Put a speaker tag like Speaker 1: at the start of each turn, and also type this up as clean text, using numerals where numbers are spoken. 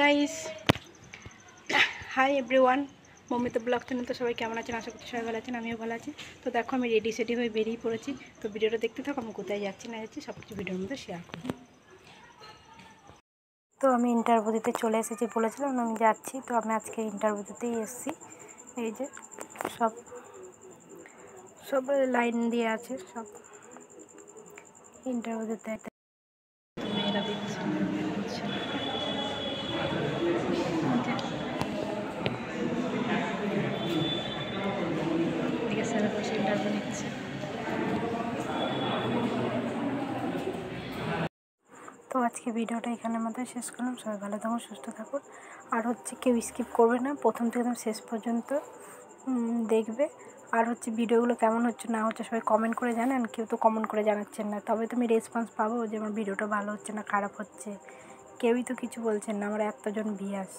Speaker 1: Guys, hi everyone, Mamita blog channel. তো সবাই কেমন আছেন? আশা করছি সবাই ভালো আছেন, আমিও ভালো আছি। তো দেখো, আমি রেডি সেডি হয়ে বেরিয়ে পড়েছি। তো ভিডিওটা দেখতে থাকো, আমি কোথায় যাচ্ছি না যাচ্ছি সব কিছু ভিডিওর মধ্যে শেয়ার করব। তো আমি ইন্টারভিউ দিতে চলে এসেছি, বলেছিলাম আমি যাচ্ছি। তো আমি আজকে ইন্টারভিউ দিতেই এসেছি। এই যে সব সব লাইন দিয়ে আছে, সব ইন্টারভিউ দিতে মেয়েরা দিচ্ছে। এদিকে স্যার বসে ইন্টারভিউ নিচ্ছে। তো আজকে ভিডিওটা এখানের মধ্যে শেষ করলাম। সবাই ভালো থাকুন, সুস্থ থাকুন। আর কেউ স্কিপ করবে না, প্রথম থেকে একদম শেষ পর্যন্ত দেখবে। আর ভিডিওগুলো কেমন হচ্ছে না হচ্ছে সবাই কমেন্ট করে জানান। কেউ তো কমেন্ট করে জানাচ্ছেন না, তবে তুমি রেসপন্স পাবো যে আমার ভিডিওটা ভালো হচ্ছে না খারাপ হচ্ছে। কেউই তো কিছু বলছেন না, আমার এতজন ভিউয়ার্স।